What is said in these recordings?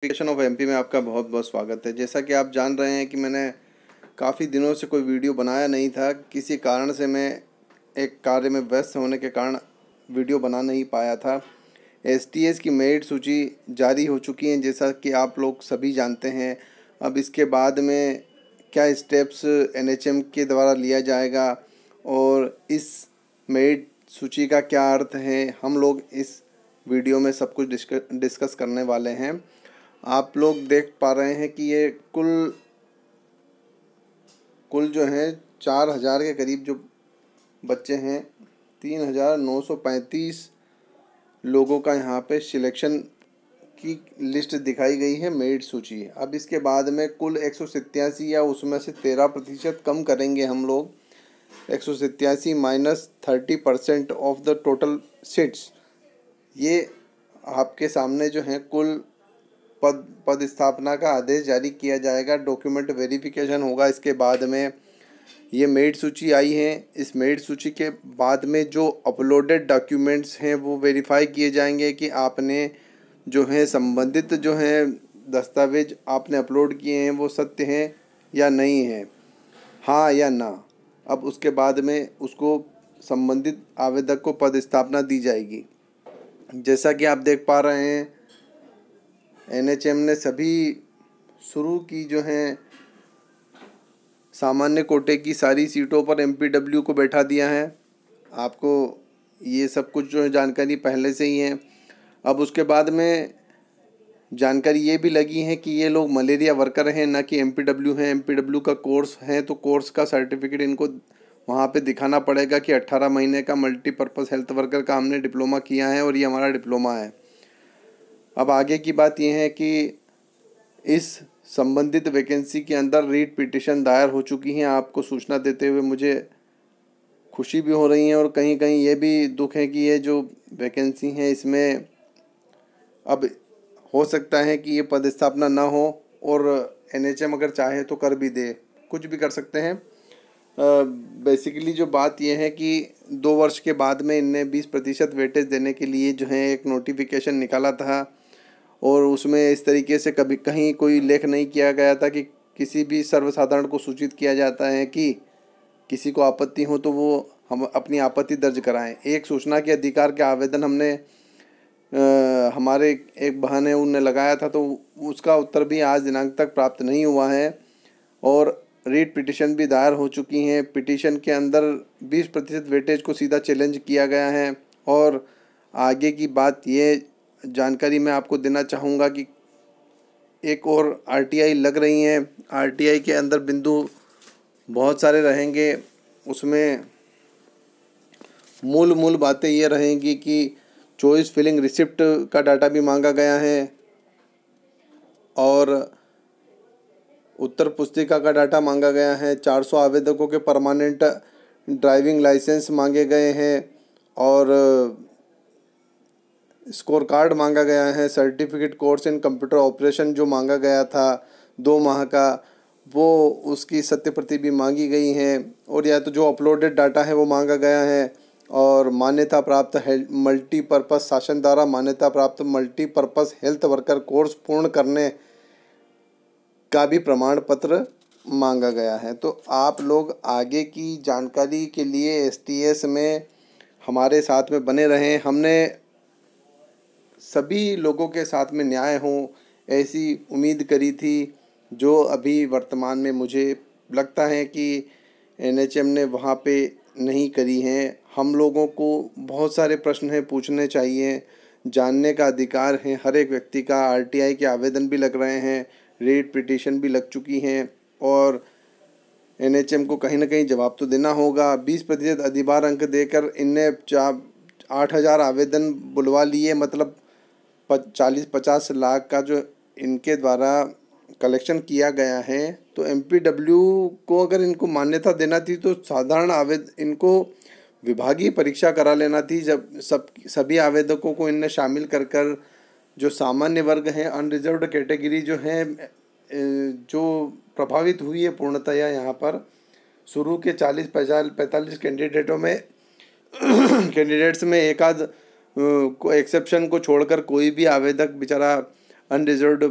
Notification of MP में आपका बहुत बहुत स्वागत है। जैसा कि आप जान रहे हैं कि मैंने काफ़ी दिनों से कोई वीडियो बनाया नहीं था। किसी कारण से मैं एक कार्य में व्यस्त होने के कारण वीडियो बना नहीं पाया था। एसटीएस की मेरिट सूची जारी हो चुकी है, जैसा कि आप लोग सभी जानते हैं। अब इसके बाद में क्या स्टेप्स एनएचएम के द्वारा लिया जाएगा और इस मेरिट सूची का क्या अर्थ है, हम लोग इस वीडियो में सब कुछ डिस्कस करने वाले हैं। आप लोग देख पा रहे हैं कि ये कुल जो है 4,000 के करीब जो बच्चे हैं, 3,935 लोगों का यहाँ पे सिलेक्शन की लिस्ट दिखाई गई है, मेरिट सूची। अब इसके बाद में कुल 187 या उसमें से 13% कम करेंगे हम लोग। 187 minus 30% of the total seats, ये आपके सामने जो है कुल पद स्थापना का आदेश जारी किया जाएगा। डॉक्यूमेंट वेरिफिकेशन होगा। इसके बाद में ये मेरिट सूची आई है। इस मेरिट सूची के बाद में जो अपलोडेड डॉक्यूमेंट्स हैं वो वेरीफाई किए जाएंगे कि आपने जो है संबंधित जो है दस्तावेज आपने अपलोड किए हैं वो सत्य हैं या नहीं है, हाँ या ना। अब उसके बाद में उसको संबंधित आवेदक को पद स्थापना दी जाएगी। जैसा कि आप देख पा रहे हैं, एनएचएम ने सभी शुरू की जो हैं सामान्य कोटे की सारी सीटों पर एमपीडब्ल्यू को बैठा दिया है। आपको ये सब कुछ जो है जानकारी पहले से ही है। अब उसके बाद में जानकारी ये भी लगी है कि ये लोग मलेरिया वर्कर हैं, ना कि एमपीडब्ल्यू हैं। एमपीडब्ल्यू का कोर्स है तो कोर्स का सर्टिफिकेट इनको वहाँ पे दिखाना पड़ेगा कि 18 महीने का मल्टीपर्पज़ हेल्थ वर्कर का हमने डिप्लोमा किया है और ये हमारा डिप्लोमा है। अब आगे की बात यह है कि इस संबंधित वैकेंसी के अंदर रीट पिटीशन दायर हो चुकी हैं। आपको सूचना देते हुए मुझे खुशी भी हो रही है और कहीं कहीं ये भी दुख है कि ये जो वैकेंसी है इसमें अब हो सकता है कि ये पदस्थापना ना हो और एनएचएम अगर चाहे तो कर भी दे, कुछ भी कर सकते हैं। बेसिकली जो बात यह है कि 2 वर्ष के बाद में इनने 20% वेटेज देने के लिए जो है एक नोटिफिकेशन निकाला था और उसमें इस तरीके से कभी कहीं कोई लेख नहीं किया गया था कि किसी भी सर्वसाधारण को सूचित किया जाता है कि किसी को आपत्ति हो तो वो हम अपनी आपत्ति दर्ज कराएं। एक सूचना के अधिकार के आवेदन हमने हमारे एक बहन है उनने लगाया था, तो उसका उत्तर भी आज दिनांक तक प्राप्त नहीं हुआ है और रीट पिटीशन भी दायर हो चुकी हैं। पिटीशन के अंदर 20% वेटेज को सीधा चैलेंज किया गया है। और आगे की बात ये जानकारी मैं आपको देना चाहूँगा कि एक और आरटीआई लग रही हैं। आरटीआई के अंदर बिंदु बहुत सारे रहेंगे। उसमें मूल बातें ये रहेंगी कि चॉइस फिलिंग रिसिप्ट का डाटा भी मांगा गया है और उत्तर पुस्तिका का डाटा मांगा गया है। 400 आवेदकों के परमानेंट ड्राइविंग लाइसेंस मांगे गए हैं और स्कोर कार्ड मांगा गया है। Certificate course in computer operation जो मांगा गया था 2 माह का, वो उसकी सत्य प्रति भी मांगी गई है। और या तो जो अपलोडेड डाटा है वो मांगा गया है और मान्यता प्राप्त मल्टीपर्पज़ शासन द्वारा मान्यता प्राप्त मल्टीपर्पज़ हेल्थ वर्कर कोर्स पूर्ण करने का भी प्रमाण पत्र मांगा गया है। तो आप लोग आगे की जानकारी के लिए एसटीएस में हमारे साथ में बने रहें। हमने सभी लोगों के साथ में न्याय हो ऐसी उम्मीद करी थी, जो अभी वर्तमान में मुझे लगता है कि एनएचएम ने वहाँ पे नहीं करी हैं। हम लोगों को बहुत सारे प्रश्न हैं पूछने चाहिए, जानने का अधिकार है हर एक व्यक्ति का। आरटीआई के आवेदन भी लग रहे हैं, रीट पिटीशन भी लग चुकी हैं और एनएचएम को कहीं ना कहीं जवाब तो देना होगा। 20% अधिभार अंक देकर इनने 8,000 आवेदन बुलवा लिए, मतलब 40-50 लाख का जो इनके द्वारा कलेक्शन किया गया है। तो एमपीडब्ल्यू को अगर इनको मान्यता देना थी तो साधारण इनको विभागीय परीक्षा करा लेना थी। जब सभी आवेदकों को इनने शामिल कर जो सामान्य वर्ग हैं, अनरिजर्व्ड कैटेगरी जो है जो प्रभावित हुई है पूर्णतया, यहाँ पर शुरू के 40-45 कैंडिडेटों में कैंडिडेट्स में एक आध को एक्सेप्शन को छोड़कर कोई भी आवेदक बेचारा अनरिजर्व्ड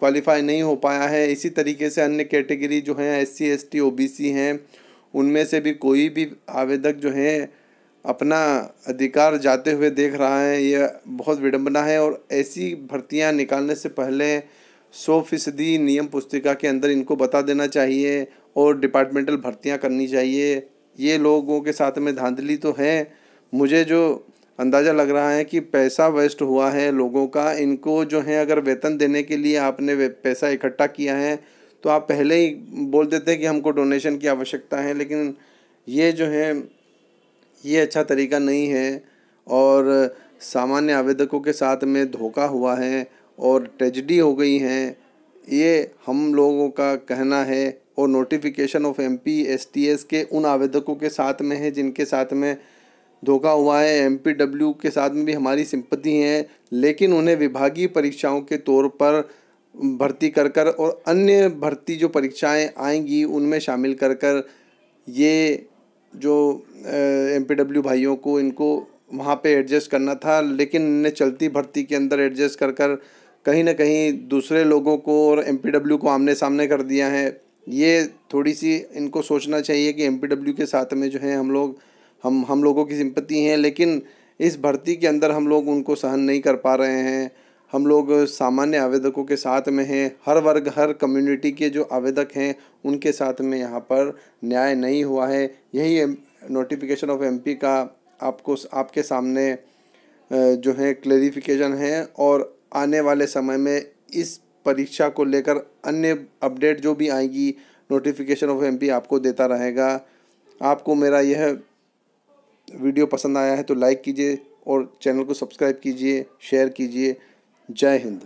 क्वालिफाई नहीं हो पाया है। इसी तरीके से अन्य कैटेगरी जो हैं SC ST OBC हैं, उनमें से भी कोई भी आवेदक जो है अपना अधिकार जाते हुए देख रहा है, यह बहुत विडंबना है। और ऐसी भर्तियां निकालने से पहले 100% नियम पुस्तिका के अंदर इनको बता देना चाहिए और डिपार्टमेंटल भर्तियां करनी चाहिए। ये लोगों के साथ में धांधली तो है। मुझे जो अंदाज़ा लग रहा है कि पैसा वेस्ट हुआ है लोगों का। इनको जो है अगर वेतन देने के लिए आपने पैसा इकट्ठा किया है तो आप पहले ही बोल देते हैं कि हमको डोनेशन की आवश्यकता है, लेकिन ये जो है ये अच्छा तरीका नहीं है। और सामान्य आवेदकों के साथ में धोखा हुआ है और ट्रेजेडी हो गई है, ये हम लोगों का कहना है। और नोटिफिकेशन ऑफ MP STS के उन आवेदकों के साथ में है जिनके साथ में धोखा हुआ है। MPW के साथ में भी हमारी सिंपैथी है, लेकिन उन्हें विभागीय परीक्षाओं के तौर पर भर्ती कर और अन्य भर्ती जो परीक्षाएं आएंगी उनमें शामिल कर ये जो MPW भाइयों को इनको वहाँ पे एडजस्ट करना था, लेकिन इन्हें चलती भर्ती के अंदर एडजस्ट कर कहीं ना कहीं दूसरे लोगों को और MPW को आमने सामने कर दिया है। ये थोड़ी सी इनको सोचना चाहिए कि MPW के साथ में जो है हम लोगों की सिंपैथी है, लेकिन इस भर्ती के अंदर हम लोग उनको सहन नहीं कर पा रहे हैं। हम लोग सामान्य आवेदकों के साथ में हैं, हर वर्ग हर कम्युनिटी के जो आवेदक हैं उनके साथ में यहाँ पर न्याय नहीं हुआ है। यही नोटिफिकेशन ऑफ MP का आपके सामने जो है क्लेरिफिकेशन है। और आने वाले समय में इस परीक्षा को लेकर अन्य अपडेट जो भी आएगी नोटिफिकेशन ऑफ MP आपको देता रहेगा। आपको मेरा यह वीडियो पसंद आया है तो लाइक कीजिए और चैनल को सब्सक्राइब कीजिए, शेयर कीजिए। जय हिंद।